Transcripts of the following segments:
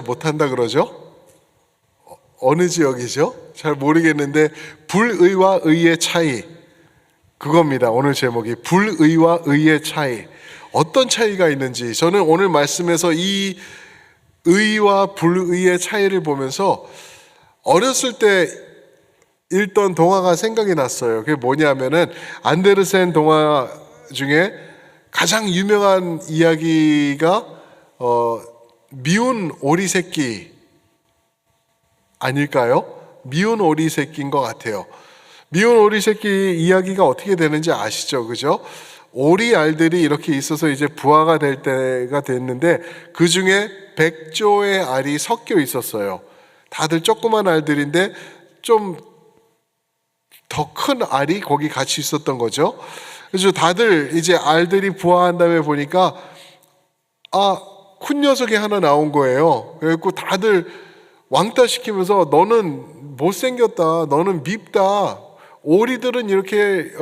못한다 그러죠? 어느 지역이죠? 잘 모르겠는데 불의와 의의 차이, 그겁니다. 오늘 제목이 불의와 의의 차이. 어떤 차이가 있는지 저는 오늘 말씀에서 이 의와 불의의 차이를 보면서 어렸을 때 읽던 동화가 생각이 났어요. 그게 뭐냐면은 안데르센 동화 중에 가장 유명한 이야기가 미운 오리 새끼 아닐까요? 미운 오리 새끼인 것 같아요. 미운 오리 새끼 이야기가 어떻게 되는지 아시죠? 그죠? 오리 알들이 이렇게 있어서 이제 부화가 될 때가 됐는데 그 중에 100조의 알이 섞여 있었어요. 다들 조그만 알들인데 좀 더 큰 알이 거기 같이 있었던 거죠. 그래서 다들 이제 알들이 부화한 다음에 보니까 큰 녀석이 하나 나온 거예요. 그래갖고 다들 왕따 시키면서 너는 못생겼다, 너는 밉다, 오리들은 이렇게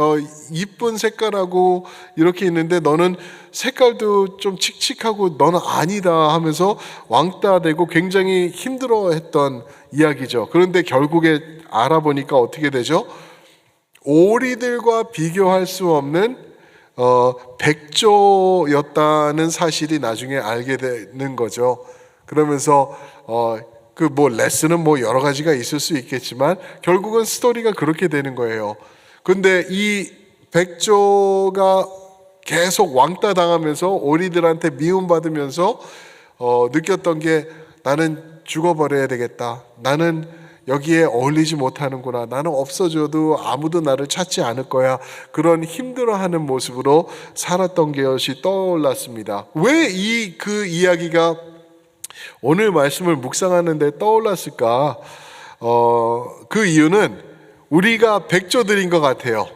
이쁜 색깔하고 이렇게 있는데 너는 색깔도 좀 칙칙하고 너는 아니다 하면서 왕따되고 굉장히 힘들어했던 이야기죠. 그런데 결국에 알아보니까 어떻게 되죠? 오리들과 비교할 수 없는 백조였다는 사실이 나중에 알게 되는 거죠. 그러면서 그 레슨은 여러 가지가 있을 수 있겠지만 결국은 스토리가 그렇게 되는 거예요. 근데 이 백조가 계속 왕따 당하면서 오리들한테 미움받으면서 느꼈던 게 나는 죽어버려야 되겠다. 나는 여기에 어울리지 못하는구나. 나는 없어져도 아무도 나를 찾지 않을 거야. 그런 힘들어하는 모습으로 살았던 것이 떠올랐습니다. 왜 그 이야기가 오늘 말씀을 묵상하는데 떠올랐을까? 그 이유는 우리가 백조들인 것 같아요.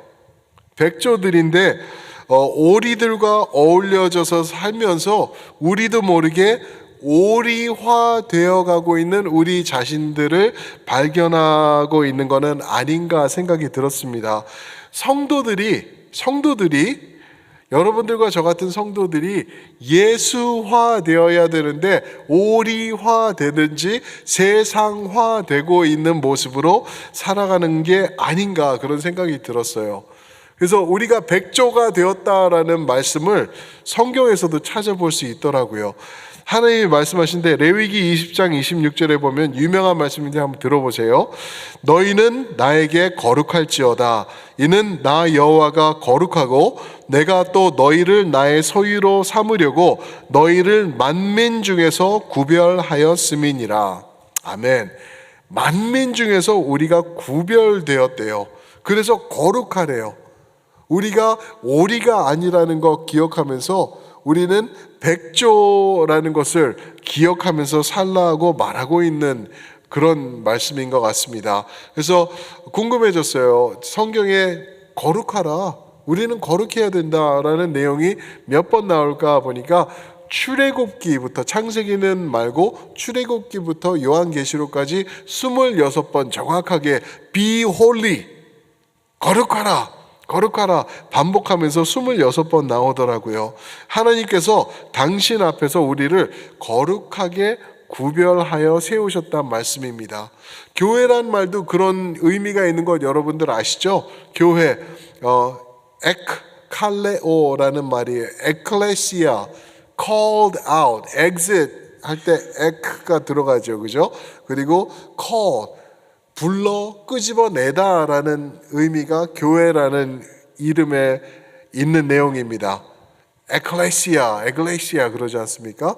백조들인데 오리들과 어울려져서 살면서 우리도 모르게 오리화 되어가고 있는 우리 자신들을 발견하고 있는 것은 아닌가 생각이 들었습니다. 성도들이 여러분들과 저 같은 성도들이 예수화 되어야 되는데 오리화 되든지 세상화 되고 있는 모습으로 살아가는 게 아닌가 그런 생각이 들었어요. 그래서 우리가 백조가 되었다라는 말씀을 성경에서도 찾아볼 수 있더라고요. 하나님이 말씀하신데 레위기 20장 26절에 보면 유명한 말씀인데 한번 들어보세요. 너희는 나에게 거룩할지어다. 이는 나 여호와가 거룩하고 내가 또 너희를 나의 소유로 삼으려고 너희를 만민 중에서 구별하였음이니라. 아멘. 만민 중에서 우리가 구별되었대요. 그래서 거룩하래요. 우리가 오리가 아니라는 거 기억하면서 우리는 백조라는 것을 기억하면서 살라고 말하고 있는 그런 말씀인 것 같습니다. 그래서 궁금해졌어요. 성경에 거룩하라, 우리는 거룩해야 된다라는 내용이 몇 번 나올까 보니까 출애굽기부터, 창세기는 말고 출애굽기부터 요한계시록까지 26번 정확하게 Be holy, 거룩하라 반복하면서 26번 나오더라고요. 하나님께서 당신 앞에서 우리를 거룩하게 구별하여 세우셨단 말씀입니다. 교회란 말도 그런 의미가 있는 것 여러분들 아시죠? 교회 에크칼레오라는 말이에요. 에클레시아, called out, exit 할 때 에크가 들어가죠, 그죠? 그리고 call, 불러 끄집어내다라는 의미가 교회라는 이름에 있는 내용입니다. 에클레시아 그러지 않습니까?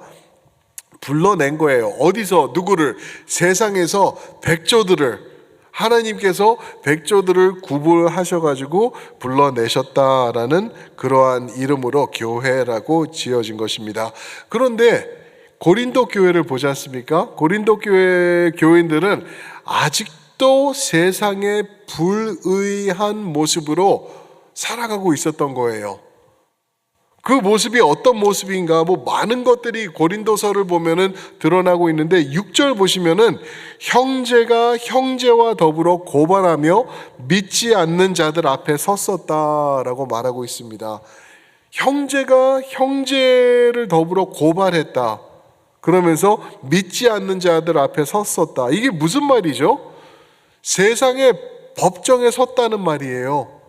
불러낸 거예요. 어디서? 누구를? 세상에서 백조들을, 하나님께서 백조들을 구분하셔가지고 불러내셨다라는 그러한 이름으로 교회라고 지어진 것입니다. 그런데 고린도 교회를 보지 않습니까? 고린도 교회 교인들은 아직도 세상의 불의한 모습으로 살아가고 있었던 거예요. 그 모습이 어떤 모습인가? 많은 것들이 고린도서를 보면은 드러나고 있는데 6절 보시면은 형제가 형제와 더불어 고발하며 믿지 않는 자들 앞에 섰었다라고 말하고 있습니다. 형제가 형제를 더불어 고발했다. 그러면서 믿지 않는 자들 앞에 섰었다. 이게 무슨 말이죠? 세상의 법정에 섰다는 말이에요.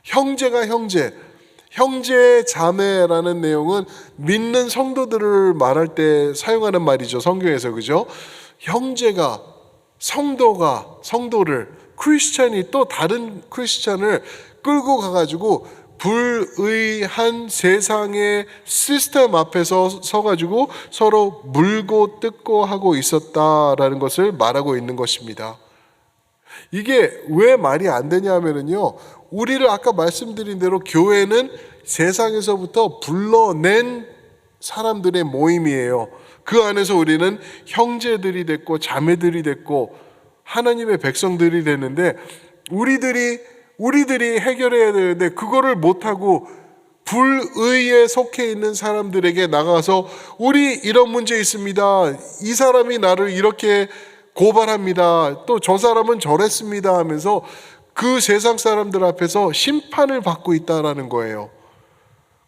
형제가 형제 자매라는 내용은 믿는 성도들을 말할 때 사용하는 말이죠. 성경에서, 그죠? 형제가, 성도를, 크리스찬이 또 다른 크리스찬을 끌고 가가지고 불의한 세상의 시스템 앞에서 서가지고 서로 물고 뜯고 하고 있었다라는 것을 말하고 있는 것입니다. 이게 왜 말이 안 되냐 하면은요, 우리를 아까 말씀드린 대로 교회는 세상에서부터 불러낸 사람들의 모임이에요. 그 안에서 우리는 형제들이 됐고 자매들이 됐고 하나님의 백성들이 됐는데, 우리들이 해결해야 되는데 그거를 못하고 불의에 속해 있는 사람들에게 나가서 우리 이런 문제 있습니다, 이 사람이 나를 이렇게 고발합니다, 또 저 사람은 저랬습니다 하면서 그 세상 사람들 앞에서 심판을 받고 있다라는 거예요.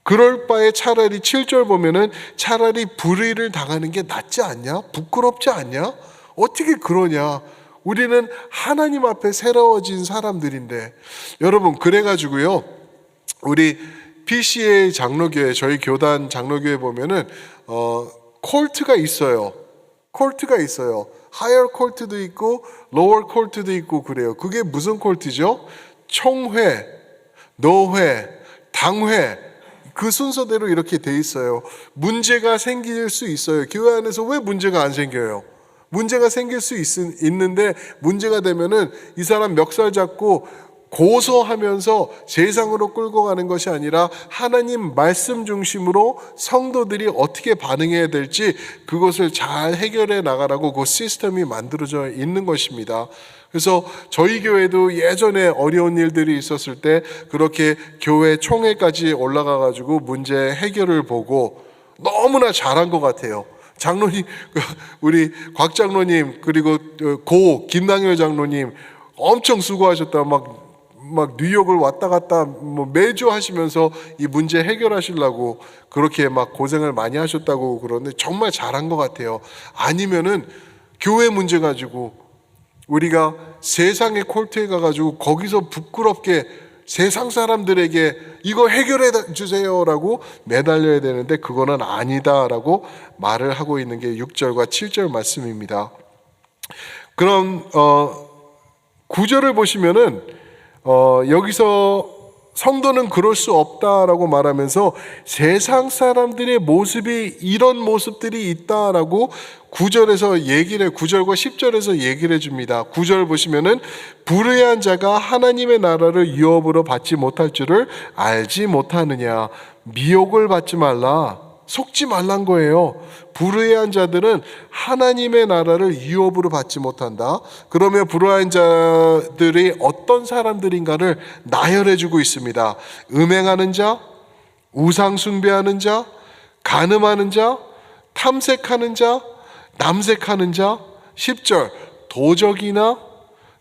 그럴 바에 차라리 7절 보면은 차라리 불의를 당하는 게 낫지 않냐? 부끄럽지 않냐? 어떻게 그러냐? 우리는 하나님 앞에 새로워진 사람들인데. 여러분, 그래가지고요, 우리 PCA 장로교회, 저희 교단 장로교회 보면은 콜트가 있어요. 하이어 콜트도 있고 로어 콜트도 있고 그래요. 그게 무슨 콜트죠? 총회, 노회, 당회, 그 순서대로 이렇게 돼 있어요. 문제가 생길 수 있어요. 교회 안에서 왜 문제가 안 생겨요? 문제가 생길 수 있는데, 문제가 되면은 이 사람 멱살 잡고 고소하면서 세상으로 끌고 가는 것이 아니라 하나님 말씀 중심으로 성도들이 어떻게 반응해야 될지 그것을 잘 해결해 나가라고 그 시스템이 만들어져 있는 것입니다. 그래서 저희 교회도 예전에 어려운 일들이 있었을 때 그렇게 교회 총회까지 올라가 가지고 문제 해결을 보고 너무나 잘한 것 같아요. 장로님, 우리 곽 장로님, 그리고 김당열 장로님 엄청 수고하셨다. 막 뉴욕을 왔다 갔다 매주 하시면서 이 문제 해결하시려고 그렇게 막 고생을 많이 하셨다고 그러는데 정말 잘한 것 같아요. 아니면은 교회 문제 가지고 우리가 세상의 콜트에 가가지고 거기서 부끄럽게 세상 사람들에게 이거 해결해 주세요라고 매달려야 되는데 그거는 아니다라고 말을 하고 있는 게 6절과 7절 말씀입니다. 그럼 9절을 보시면은 여기서 성도는 그럴 수 없다라고 말하면서 세상 사람들의 모습이 이런 모습들이 있다라고 9절과 10절에서 얘기를 해줍니다. 9절 보시면은 불의한 자가 하나님의 나라를 유업으로 받지 못할 줄을 알지 못하느냐. 미혹을 받지 말라, 속지 말란 거예요. 불의한 자들은 하나님의 나라를 유업으로 받지 못한다. 그러면 불의한 자들이 어떤 사람들인가를 나열해주고 있습니다. 음행하는 자, 우상 숭배하는 자, 간음하는 자, 탐색하는 자, 남색하는 자. 10절, 도적이나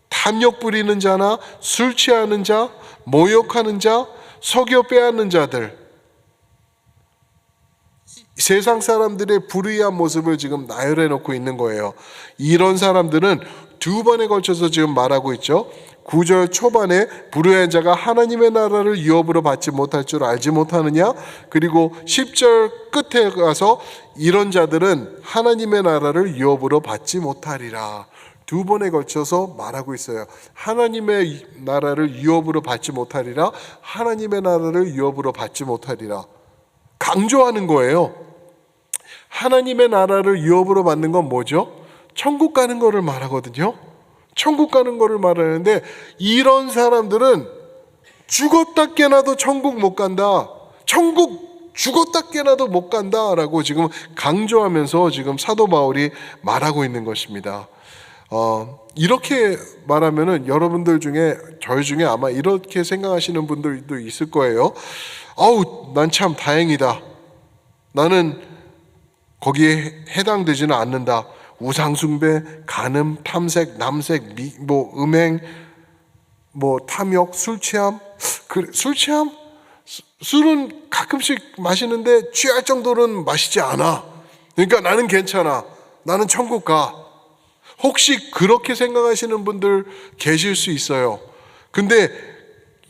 탐욕 부리는 자나 술 취하는 자, 모욕하는 자, 속여 빼앗는 자들. 세상 사람들의 불의한 모습을 지금 나열해 놓고 있는 거예요. 이런 사람들은 두 번에 걸쳐서 지금 말하고 있죠. 9절 초반에 불의한 자가 하나님의 나라를 유업으로 받지 못할 줄 알지 못하느냐. 그리고 10절 끝에 가서 이런 자들은 하나님의 나라를 유업으로 받지 못하리라. 두 번에 걸쳐서 말하고 있어요. 하나님의 나라를 유업으로 받지 못하리라, 하나님의 나라를 유업으로 받지 못하리라. 강조하는 거예요. 하나님의 나라를 유업으로 받는 건 뭐죠? 천국 가는 거를 말하거든요. 천국 가는 거를 말하는데 이런 사람들은 죽었다 깨나도 천국 못 간다. 천국 죽었다 깨나도 못 간다라고 지금 강조하면서 지금 사도 바울이 말하고 있는 것입니다. 이렇게 말하면은 여러분들 중에, 저희 중에 아마 이렇게 생각하시는 분들도 있을 거예요. 난 참 다행이다. 나는 거기에 해당되지는 않는다. 우상숭배, 간음, 탐색, 남색, 음행, 탐욕, 술취함. 술은 가끔씩 마시는데 취할 정도는 마시지 않아. 그러니까 나는 괜찮아. 나는 천국 가. 혹시 그렇게 생각하시는 분들 계실 수 있어요. 근데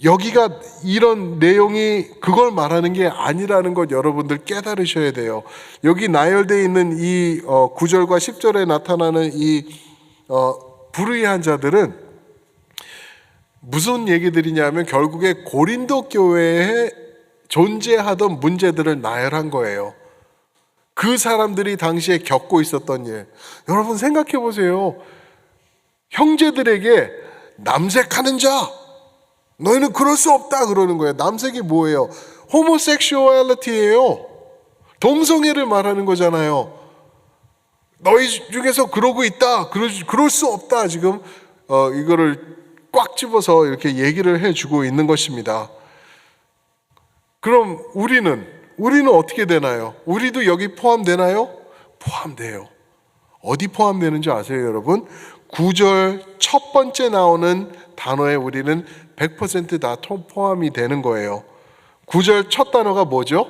여기가 이런 내용이 그걸 말하는 게 아니라는 것 여러분들 깨달으셔야 돼요. 여기 나열되어 있는 이 9절과 10절에 나타나는 이 불의한 자들은 무슨 얘기들이냐면 결국에 고린도 교회에 존재하던 문제들을 나열한 거예요. 그 사람들이 당시에 겪고 있었던 일. 여러분 생각해 보세요. 형제들에게 남색하는 자, 너희는 그럴 수 없다 그러는 거예요. 남색이 뭐예요? 호모섹슈얼리티예요. 동성애를 말하는 거잖아요. 너희 중에서 그러고 있다. 그럴 수 없다. 지금 이거를 꽉 집어서 이렇게 얘기를 해주고 있는 것입니다. 그럼 우리는 어떻게 되나요? 우리도 여기 포함되나요? 포함돼요. 어디 포함되는지 아세요, 여러분? 9절 첫 번째 나오는 단어에 우리는 100%다 포함이 되는 거예요. 9절 첫 단어가 뭐죠?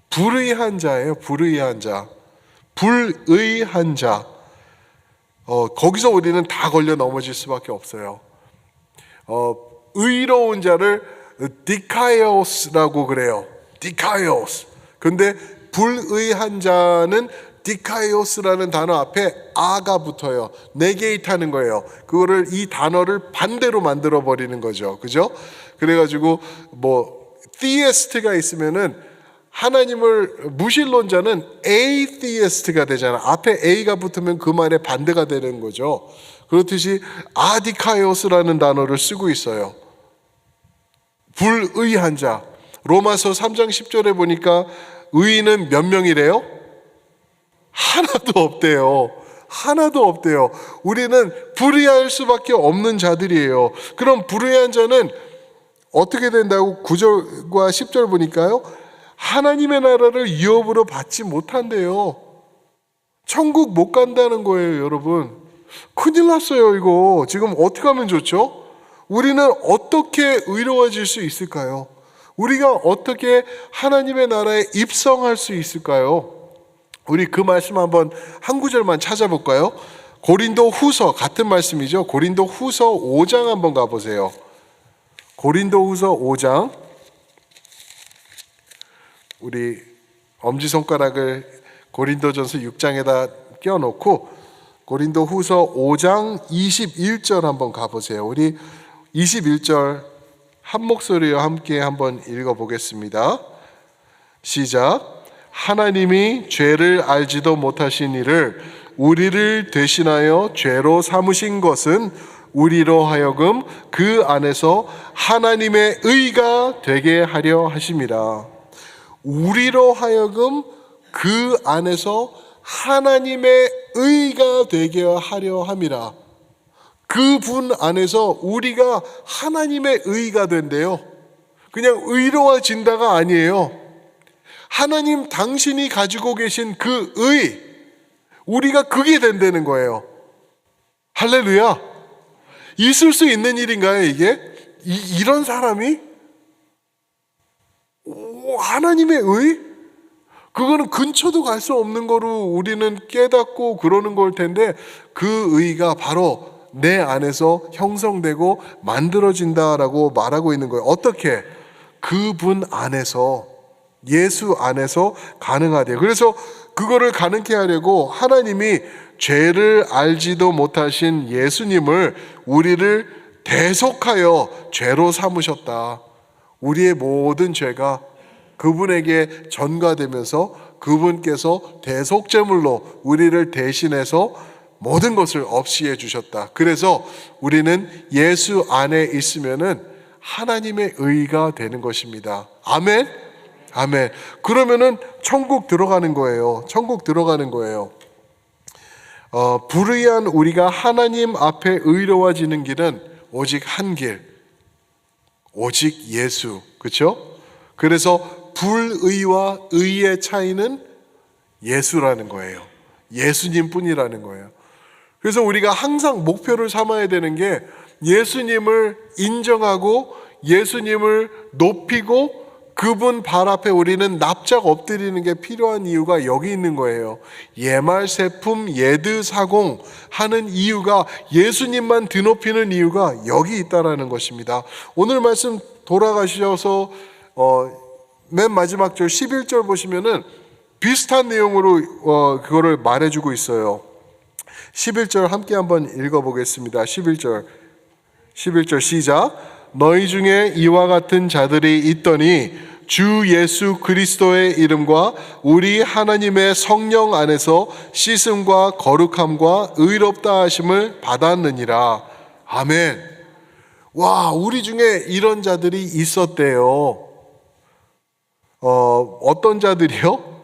불의한 자예요. 불의한 자. 불의한 자. 거기서 우리는 다 걸려 넘어질 수밖에 없어요. 의로운 자를 디카이오스라고 그래요. 디카이오스. 근데 불의한 자는 디카이오스라는 단어 앞에 아가 붙어요. 네게이트 하는 거예요. 그거를 이 단어를 반대로 만들어 버리는 거죠. 그죠? 그래가지고 theist가 있으면은 하나님을 무신론자는 atheist가 되잖아. 앞에 a가 붙으면 그 말의 반대가 되는 거죠. 그렇듯이 아디카이오스라는 단어를 쓰고 있어요. 불의한 자. 로마서 3장 10절에 보니까 의인은 몇 명이래요? 하나도 없대요. 하나도 없대요. 우리는 불의할 수밖에 없는 자들이에요. 그럼 불의한 자는 어떻게 된다고 9절과 10절 보니까요. 하나님의 나라를 유업으로 받지 못한대요. 천국 못 간다는 거예요, 여러분. 큰일 났어요, 이거. 지금 어떻게 하면 좋죠? 우리는 어떻게 의로워질 수 있을까요? 우리가 어떻게 하나님의 나라에 입성할 수 있을까요? 우리 그 말씀 한번 한 구절만 찾아볼까요? 고린도 후서 같은 말씀이죠. 고린도 후서 5장 한번 가보세요. 고린도 후서 5장. 우리 엄지손가락을 고린도전서 6장에다 껴놓고 고린도 후서 5장 21절 한번 가보세요. 우리 21절 한 목소리와 함께 한번 읽어보겠습니다. 시작. 하나님이 죄를 알지도 못하신 이를 우리를 대신하여 죄로 삼으신 것은 우리로 하여금 그 안에서 하나님의 의가 되게 하려 하심이라. 우리로 하여금 그 안에서 하나님의 의가 되게 하려 함이라. 그분 안에서 우리가 하나님의 의가 된대요. 그냥 의로워진다가 아니에요. 하나님 당신이 가지고 계신 그 의, 우리가 그게 된다는 거예요. 할렐루야. 있을 수 있는 일인가요, 이게? 이런 사람이? 하나님의 의? 그거는 근처도 갈 수 없는 거로 우리는 깨닫고 그러는 걸 텐데 그 의가 바로 내 안에서 형성되고 만들어진다라고 말하고 있는 거예요. 어떻게? 그분 안에서, 예수 안에서 가능하대요. 그래서 그거를 가능케 하려고 하나님이 죄를 알지도 못하신 예수님을 우리를 대속하여 죄로 삼으셨다. 우리의 모든 죄가 그분에게 전가되면서 그분께서 대속제물로 우리를 대신해서 모든 것을 없이 해주셨다. 그래서 우리는 예수 안에 있으면은 하나님의 의가 되는 것입니다. 아멘? 아멘. 그러면은 천국 들어가는 거예요. 천국 들어가는 거예요. 불의한 우리가 하나님 앞에 의로워지는 길은 오직 한 길, 오직 예수. 그렇죠? 그래서 불의와 의의 차이는 예수라는 거예요. 예수님 뿐이라는 거예요. 그래서 우리가 항상 목표를 삼아야 되는 게 예수님을 인정하고 예수님을 높이고 그분 발 앞에 우리는 납작 엎드리는 게 필요한 이유가 여기 있는 거예요. 예말세품 예드사공 하는 이유가, 예수님만 드높이는 이유가 여기 있다라는 것입니다. 오늘 말씀 돌아가셔서 맨 마지막 절 11절 보시면은 비슷한 내용으로 그거를 말해주고 있어요. 11절 함께 한번 읽어보겠습니다. 11절 시작. 너희 중에 이와 같은 자들이 있더니 주 예수 그리스도의 이름과 우리 하나님의 성령 안에서 씻음과 거룩함과 의롭다 하심을 받았느니라. 아멘. 와, 우리 중에 이런 자들이 있었대요. 어떤 자들이요?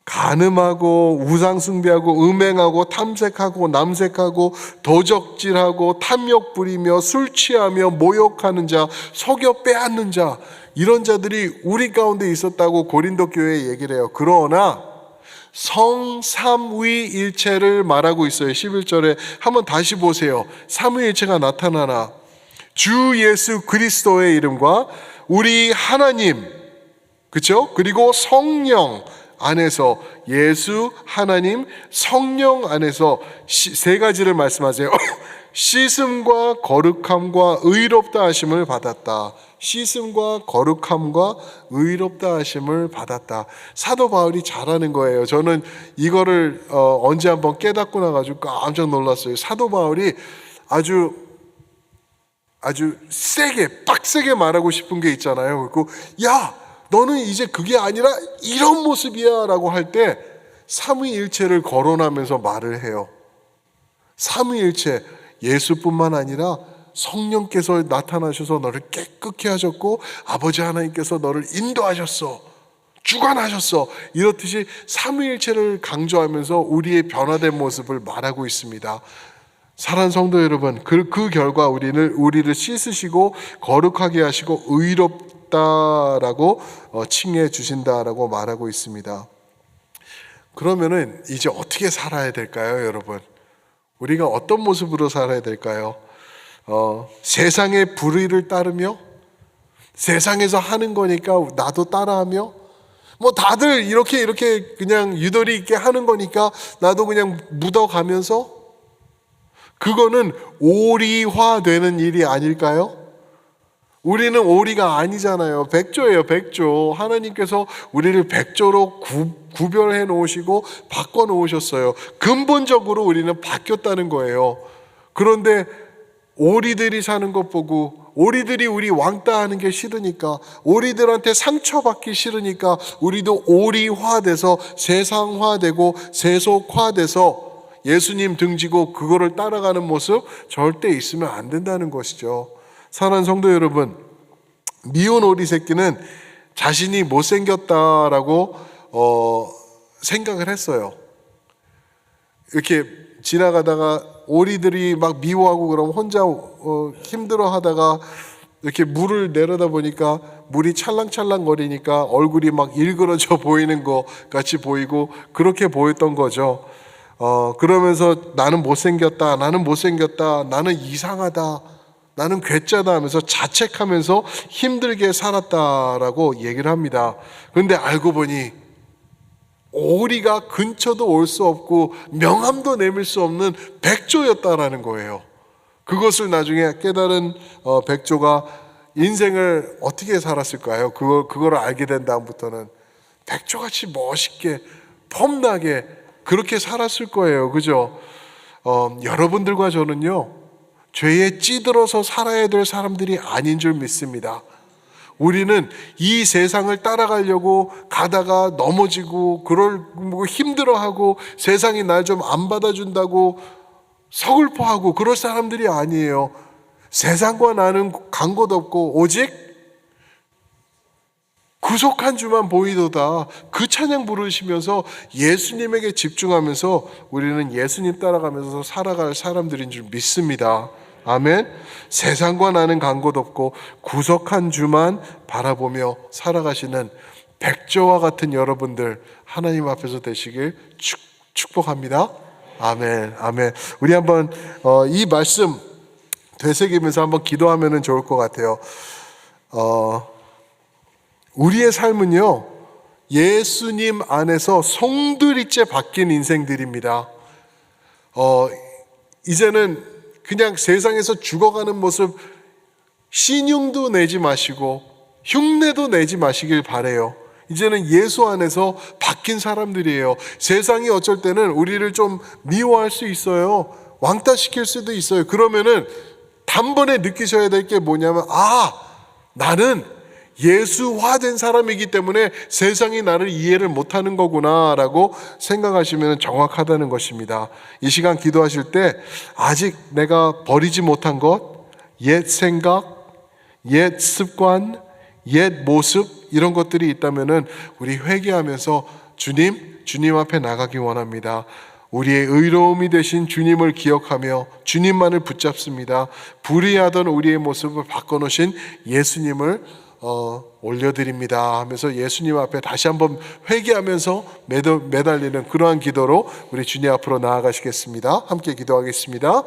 간음하고 우상숭배하고 음행하고 탐색하고 남색하고 도적질하고 탐욕 부리며 술 취하며 모욕하는 자, 속여 빼앗는 자, 이런 자들이 우리 가운데 있었다고 고린도 교회에 얘기를 해요. 그러나 성삼위일체를 말하고 있어요. 11절에 한번 다시 보세요. 삼위일체가 나타나나 주 예수 그리스도의 이름과 우리 하나님, 그렇죠? 그리고 성령 안에서, 예수, 하나님, 성령 안에서 세 가지를 말씀하세요. 씻음과 거룩함과 의롭다 하심을 받았다. 씻음과 거룩함과 의롭다 하심을 받았다. 사도 바울이 잘하는 거예요. 저는 이거를 언제 한번 깨닫고 나가지고 깜짝 놀랐어요. 사도 바울이 아주 세게, 빡세게 말하고 싶은 게 있잖아요. 그리고 야, 너는 이제 그게 아니라 이런 모습이야 라고 할 때 삼위일체를 거론하면서 말을 해요. 삼위일체, 예수뿐만 아니라 성령께서 나타나셔서 너를 깨끗게 하셨고 아버지 하나님께서 너를 인도하셨어, 주관하셨어, 이렇듯이 삼위일체를 강조하면서 우리의 변화된 모습을 말하고 있습니다. 사랑하는 성도 여러분, 그 결과 우리를 씻으시고 거룩하게 하시고 의롭다라고 칭해 주신다라고 말하고 있습니다. 그러면은 이제 어떻게 살아야 될까요, 여러분? 우리가 어떤 모습으로 살아야 될까요? 세상의 불의를 따르며, 세상에서 하는 거니까 나도 따라하며, 뭐 다들 이렇게 그냥 유도리 있게 하는 거니까 나도 그냥 묻어가면서, 그거는 오리화되는 일이 아닐까요? 우리는 오리가 아니잖아요. 백조예요, 백조. 하나님께서 우리를 백조로 구별해 놓으시고 바꿔 놓으셨어요. 근본적으로 우리는 바뀌었다는 거예요. 그런데 오리들이 사는 것 보고, 오리들이 우리 왕따 하는 게 싫으니까, 오리들한테 상처받기 싫으니까 우리도 오리화돼서 세상화되고 세속화돼서 예수님 등지고 그거를 따라가는 모습 절대 있으면 안 된다는 것이죠. 사랑하는 성도 여러분, 미운 오리 새끼는 자신이 못생겼다라고 생각을 했어요. 이렇게 지나가다가 오리들이 막 미워하고 그러면 혼자 힘들어하다가 이렇게 물을 내려다 보니까 물이 찰랑찰랑 거리니까 얼굴이 막 일그러져 보이는 것 같이 보이고 그렇게 보였던 거죠. 그러면서 나는 못생겼다, 나는 이상하다, 나는 괴짜다 하면서 자책하면서 힘들게 살았다라고 얘기를 합니다. 그런데 알고 보니 오리가 근처도 올 수 없고 명함도 내밀 수 없는 백조였다라는 거예요. 그것을 나중에 깨달은 백조가 인생을 어떻게 살았을까요? 그걸 알게 된 다음부터는 백조같이 멋있게 폼나게 그렇게 살았을 거예요. 그죠? 여러분들과 저는요, 죄에 찌들어서 살아야 될 사람들이 아닌 줄 믿습니다. 우리는 이 세상을 따라가려고 가다가 넘어지고 힘들어하고 세상이 날 좀 안 받아준다고 서글퍼하고 그럴 사람들이 아니에요. 세상과 나는 간 곳 없고 오직 구속한 주만 보이도다, 그 찬양 부르시면서 예수님에게 집중하면서 우리는 예수님 따라가면서 살아갈 사람들인 줄 믿습니다. 아멘. 세상과 나는 간 곳 없고 구속한 주만 바라보며 살아가시는 백조와 같은 여러분들 하나님 앞에서 되시길 축복합니다. 아멘. 아멘. 우리 한번 이 말씀 되새기면서 한번 기도하면 좋을 것 같아요. 우리의 삶은요, 예수님 안에서 송두리째 바뀐 인생들입니다. 이제는 그냥 세상에서 죽어가는 모습 신용도 내지 마시고 흉내도 내지 마시길 바래요. 이제는 예수 안에서 바뀐 사람들이에요. 세상이 어쩔 때는 우리를 좀 미워할 수 있어요. 왕따시킬 수도 있어요. 그러면은 단번에 느끼셔야 될 게 뭐냐면, 나는 예수화된 사람이기 때문에 세상이 나를 이해를 못하는 거구나 라고 생각하시면 정확하다는 것입니다. 이 시간 기도하실 때 아직 내가 버리지 못한 것, 옛 생각, 옛 습관, 옛 모습, 이런 것들이 있다면 우리 회개하면서 주님 앞에 나가기 원합니다. 우리의 의로움이 되신 주님을 기억하며 주님만을 붙잡습니다. 불의하던 우리의 모습을 바꿔놓으신 예수님을 올려드립니다 하면서 예수님 앞에 다시 한번 회개하면서 매달리는 그러한 기도로 우리 주님 앞으로 나아가시겠습니다. 함께 기도하겠습니다.